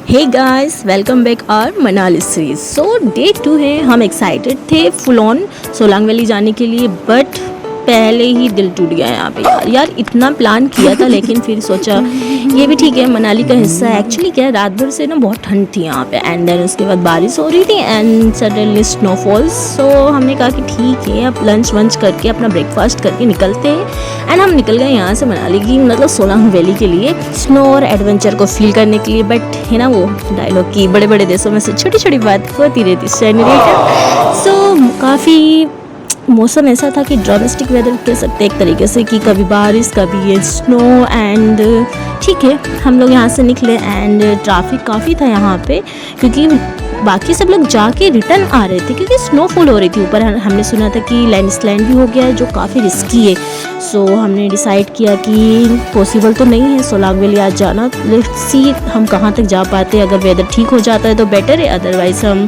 Hey guys, welcome back our Manali series. So day 2 है। हम excited थे फुल ऑन सोलांग वैली जाने के लिए, बट पहले ही दिल टूट गया यहाँ पे। यार इतना प्लान किया था, लेकिन फिर सोचा ये भी ठीक है, मनाली का हिस्सा है। एक्चुअली क्या है, रात भर से ना बहुत ठंड थी यहाँ पे, एंड देन उसके बाद बारिश हो रही थी एंड सडनली स्नोफॉल्स। सो हमने कहा कि ठीक है, अब लंच वंच करके अपना ब्रेकफास्ट करके निकलते हैं। एंड हम निकल गए यहाँ से मनाली की मतलब सोलांग वैली के लिए, स्नो और एडवेंचर को फील करने के लिए। बट है ना वो डायलॉग की बड़े बड़े देशों में से छोटी छोटी बात होती रहती है। सो काफ़ी मौसम ऐसा था कि ड्रामेस्टिक वेदर कह सकते हैं एक तरीके से, कि कभी बारिश कभी ये स्नो। एंड ठीक है, हम लोग यहाँ से निकले एंड ट्रैफिक काफ़ी था यहाँ पे, क्योंकि बाकी सब लोग जाके रिटर्न आ रहे थे क्योंकि स्नोफॉल हो रही थी ऊपर। हमने सुना था कि लैंडस्लाइड भी हो गया है, जो काफ़ी रिस्की है। सो हमने डिसाइड किया कि पॉसिबल तो नहीं है सोलांग वैली आज जाना। लेट्स सी हम कहाँ तक जा पाते हैं। अगर वेदर ठीक हो जाता है तो बेटर है, अदरवाइज़ हम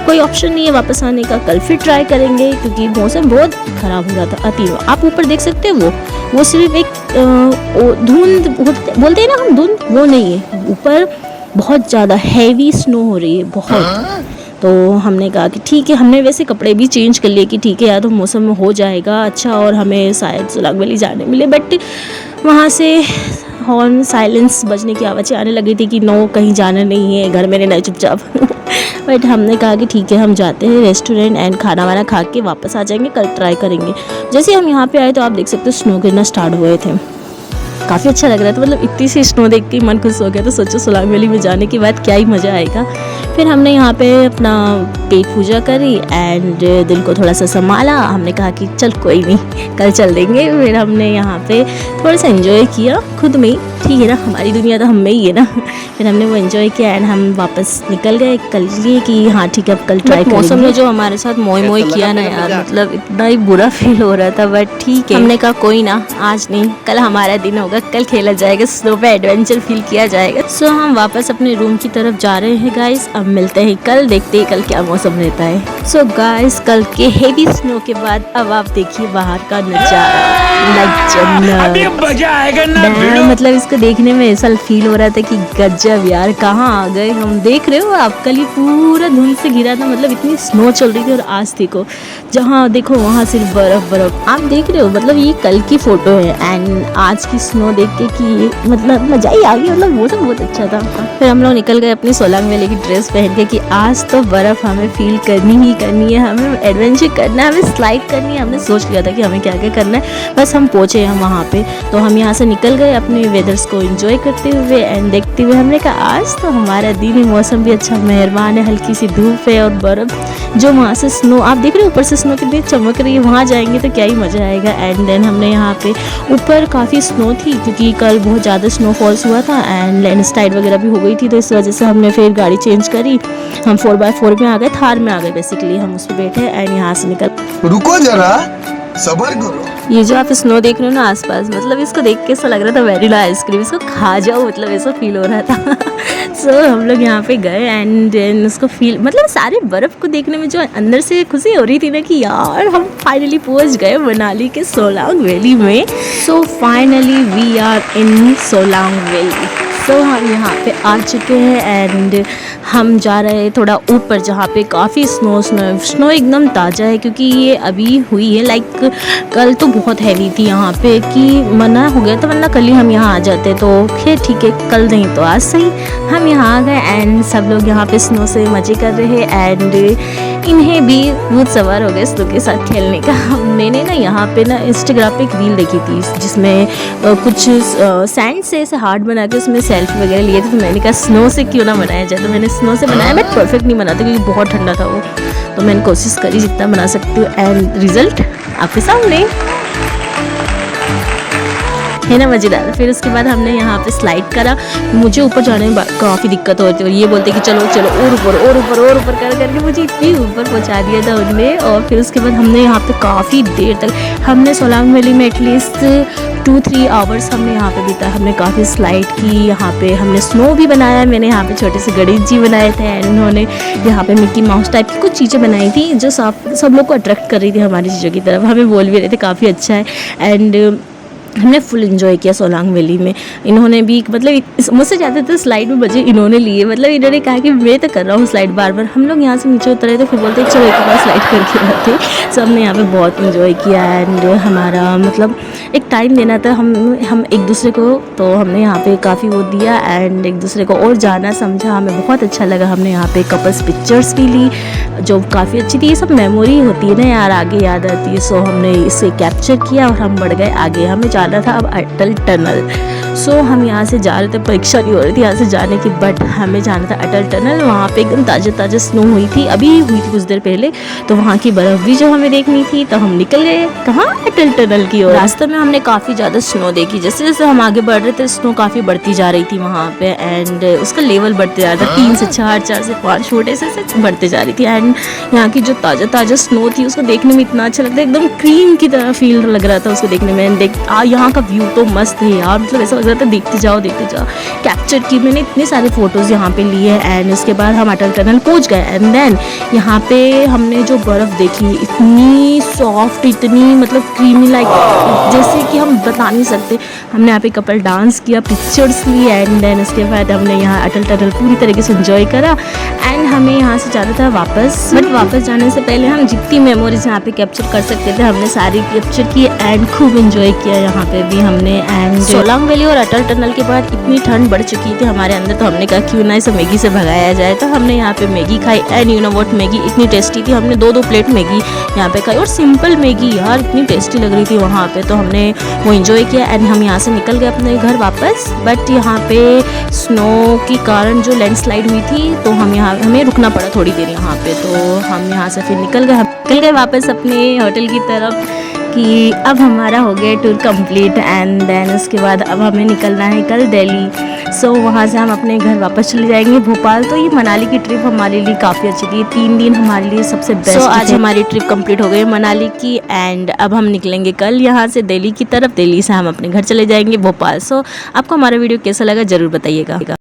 कोई ऑप्शन नहीं है वापस आने का। कल फिर ट्राई करेंगे, क्योंकि मौसम बहुत ख़राब हो रहा था अति। आप ऊपर देख सकते हैं, वो सिर्फ एक धुंध बोलते हैं ना हम, धुंध वो नहीं है, ऊपर बहुत ज़्यादा हैवी स्नो हो रही है बहुत। तो हमने कहा कि ठीक है, हमने वैसे कपड़े भी चेंज कर लिए कि ठीक है यार, तो मौसम में हो जाएगा अच्छा और हमें शायद सोलांग वैली जाने मिले। बट वहाँ से हॉर्न साइलेंस बजने की आवाज़ें आने लगी थी कि नो, कहीं जाना नहीं है, घर में रहना है चुपचाप। बट हमने कहा कि ठीक है, हम जाते हैं रेस्टोरेंट एंड खाना वाना खा के वापस आ जाएंगे, कल ट्राई करेंगे। जैसे हम यहाँ पे आए तो आप देख सकते हो स्नो गिरना स्टार्ट हुए थे। काफ़ी अच्छा लग रहा था, मतलब इतनी सी स्नो देख के मन खुश हो गया। तो सोचो सोलांग वैली में जाने के बाद क्या ही मज़ा आएगा। फिर हमने यहाँ पे अपना पेट पूजा करी एंड दिल को थोड़ा सा संभाला। हमने कहा कि चल कोई नहीं, कल चल देंगे। फिर हमने यहाँ पे थोड़ा सा एंजॉय किया खुद में ही, ठीक है ना, हमारी दुनिया तो हम में ही है ना। फिर हमने वो एंजॉय किया एंड हम वापस निकल गए कल लिए कि हाँ ठीक है, अब कल ट्राई करेंगे। मौसम ने जो हमारे साथ मोई मोई किया ना यार, मतलब इतना ही बुरा फील हो रहा था। बट ठीक है, हमने कहा कोई ना, आज नहीं कल हमारा दिन होगा, कल खेला जाएगा, स्नो पे एडवेंचर फील किया जाएगा। सो हम वापस अपने रूम की तरफ जा रहे हैं गाइस। अब मिलते हैं कल, देखते हैं कल क्या मौसम रहता है। सो गाइस, कल के हेवी स्नो के बाद अब आप देखिए बाहर का नजारा, मतलब इसको देखने में ऐसा फील हो रहा था कि गजब यार, कहाँ आ गए हम। देख रहे हो आप, कल ही पूरा धुंध से घिरा था, मतलब इतनी स्नो चल रही थी। और आज देखो, जहाँ देखो वहाँ सिर्फ बर्फ बर्फ। आप देख रहे हो, मतलब ये कल की फोटो है एंड आज की स्नो देख के कि मतलब मजा ही आ गया, मतलब मौसम बहुत अच्छा था। फिर हम लोग निकल गए अपनी सोलांग वैली की ड्रेस पहन के कि आज तो बर्फ हमें फील करनी ही करनी है, हमें एडवेंचर करना है, हमें स्लाइड करनी है। हमने सोच लिया था कि हमें क्या क्या करना है, बस हम पहुँचे हम वहाँ पे। तो हम यहाँ से निकल गए अपने वेदर्स को एंजॉय करते हुए एंड देखते हुए। हमने कहा आज तो हमारा दिन ही, मौसम भी अच्छा मेहरबान है, हल्की सी धूप है और बर्फ़ जो वहाँ से स्नो आप देख रहे हो ऊपर से स्नो कितनी चमक रही है। वहाँ जाएंगे तो क्या ही मज़ा आएगा। एंड देन हमने यहाँ पे ऊपर काफ़ी स्नो थी, क्योंकि कल बहुत ज़्यादा स्नोफॉल्स हुआ था एंड लैंडस्लाइड वगैरह भी हो गई थी। तो इस वजह से हमने फिर गाड़ी चेंज करी, हम 4x4 में आ गए, थार में आ गए बेसिकली। हम उस पर बैठे एंड यहाँ से निकल। रुको जरा, सबर करो। ये जो आप स्नो देख रहे हो ना आसपास, मतलब इसको देख के ऐसा लग रहा था वेनिला आइसक्रीम, इसको खा जाओ, मतलब ऐसा फील हो रहा था। सो हम लोग यहाँ पे गए एंड देन उसको फील, मतलब सारे बर्फ़ को देखने में जो अंदर से खुशी हो रही थी ना कि यार हम फाइनली पहुँच गए मनाली के सोलांग वैली में। So finally we are in Solang valley. तो हम यहाँ पे आ चुके हैं एंड हम जा रहे हैं थोड़ा ऊपर, जहाँ पे काफ़ी स्नो एकदम ताज़ा है, क्योंकि ये अभी हुई है। लाइक कल तो बहुत हैवी थी यहाँ पे कि मना हो गया था, वरना कल ही हम यहाँ आ जाते। तो खैर ठीक है, कल नहीं तो आज सही हम यहाँ आ गए एंड सब लोग यहाँ पे स्नो से मज़े कर रहे हैं एंड इन्हें भी भूत सवार हो गए स्नो के साथ खेलने का। मैंने ना यहाँ पे ना इंस्टाग्राम पे एक रील देखी थी, जिसमें कुछ सैंड से ऐसे हार्ट बना के उसमें सेल्फी वगैरह लिए थे। तो मैंने कहा स्नो से क्यों ना बनाया जाए, तो मैंने स्नो से बनाया। बट परफेक्ट नहीं बना था क्योंकि बहुत ठंडा था वो, तो मैंने कोशिश करी जितना बना सकती हूँ एंड रिजल्ट आपके सामने है ना, मज़ेदार। फिर उसके बाद हमने यहाँ पे स्लाइड करा। मुझे ऊपर जाने में काफ़ी दिक्कत होती है और ये बोलते कि चलो चलो और ऊपर और ऊपर और ऊपर कर करके मुझे इतनी ऊपर पहुँचा दिया था उनने। और फिर उसके बाद हमने यहाँ पे काफ़ी देर तक, हमने सोलांग वैली में एटलीस्ट 2-3 आवर्स हमने यहाँ पे बिता। हमने काफ़ी स्लाइड की, यहाँ पे हमने स्नो भी बनाया। मैंने यहाँ पे छोटे से गणेश जी बनाए थे एंड उन्होंने यहाँ पे मिक्की माउस टाइप की कुछ चीज़ें बनाई थी जो सब लोग को अट्रैक्ट कर रही थी हमारी चीज़ों की तरफ। हमें बोल भी रहे थे काफ़ी अच्छा है एंड हमने फुल एंजॉय किया सोलांग वैली में। इन्होंने भी मतलब मुझसे ज़्यादा तो स्लाइड में मजे इन्होंने लिए, मतलब इन्होंने कहा कि मैं तो कर रहा हूँ स्लाइड बार बार। हम लोग यहाँ से नीचे उतरे थे, फिर बोलते चलो एक बार स्लाइड करके आते। सो हमने यहाँ पे बहुत एंजॉय किया एंड हमारा मतलब एक टाइम देना था हम एक दूसरे को, तो हमने यहाँ पे काफ़ी वो दिया एंड एक दूसरे को और जाना समझा। हमें बहुत अच्छा लगा। हमने यहाँ पे कपल्स पिक्चर्स भी ली जो काफ़ी अच्छी थी। ये सब मेमोरी होती है ना यार, आगे याद आती है। सो हमने इसे कैप्चर किया और हम बढ़ गए आगे। हमें जाना था अब अटल टनल। सो हम यहाँ से जा रहे थे, परीक्षा नहीं हो रही थी यहाँ से जाने की, बट हमें जाना था अटल टनल। वहाँ पे एकदम ताज़ा स्नो हुई थी, अभी हुई थी कुछ देर पहले, तो वहाँ की बर्फ़ भी जो हमें देखनी थी। तो हम निकल गए कहाँ, अटल टनल की ओर। रास्ते में हमने काफ़ी ज़्यादा स्नो देखी। जैसे जैसे हम आगे बढ़ रहे थे स्नो काफ़ी बढ़ती जा रही थी वहाँ पे एंड उसका लेवल बढ़ते जा रहा था। 3 से 4, 4 से 5 छोटे से बढ़ते जा रही थी एंड यहाँ की जो ताज़ा स्नो थी उसको देखने में इतना अच्छा लगता है, एकदम क्रीम की तरह फील लग रहा था उसको देखने में। यहाँ का व्यू तो मस्त है यार, मतलब ऐसा लग रहा था देखते जाओ। कैप्चर की मैंने इतने सारे फोटोज़ यहाँ पे लिए एंड उसके बाद हम अटल टनल पहुँच गए एंड देन यहाँ पे हमने जो बर्फ़ देखी इतनी सॉफ्ट, इतनी मतलब क्रीमी लाइक, जैसे कि हम बता नहीं सकते। हमने यहाँ पे कपल डांस किया, पिक्चर्स ली एंड देन उसके बाद हमने यहाँ अटल टनल पूरी तरीके से एंजॉय करा एंड हमें यहाँ से जाना था वापस। बट वापस जाने से पहले हम जितनी मेमोरीज यहाँ पे कैप्चर कर सकते थे हमने सारी कैप्चर की एंड खूब एंजॉय किया यहाँ पे भी हमने। एंड सोलांग वैली और अटल टनल के बाद इतनी ठंड बढ़ चुकी थी हमारे अंदर, तो हमने कहा क्यों ना इसे मैगी से भगाया जाए। तो हमने यहाँ पे मैगी खाई and you know what, Maggi इतनी टेस्टी थी। हमने 2-2 प्लेट मैगी यहाँ पे खाई और सिंपल मैगी यार इतनी टेस्टी लग रही थी वहाँ पे। तो हमने वो एंजॉय किया एंड हम यहाँ से निकल गए अपने घर वापस। बट यहाँ पे स्नो के कारण जो लैंडस्लाइड हुई थी तो हमें रुकना पड़ा थोड़ी देर यहाँ पे। तो हम यहाँ से फिर निकल गए वापस अपने होटल की तरफ कि अब हमारा हो गया टूर कंप्लीट एंड देन उसके बाद अब हमें निकलना है कल दिल्ली। सो वहाँ से हम अपने घर वापस चले जाएंगे भोपाल। तो ये मनाली की ट्रिप हमारे लिए काफ़ी अच्छी थी, 3 दिन हमारे लिए सबसे बेस्ट। आज हमारी ट्रिप कंप्लीट हो गई मनाली की एंड अब हम निकलेंगे कल यहाँ से दिल्ली की तरफ। दिल्ली से हम अपने घर चले जाएंगे भोपाल। सो आपको हमारा वीडियो कैसा लगा ज़रूर बताइएगा।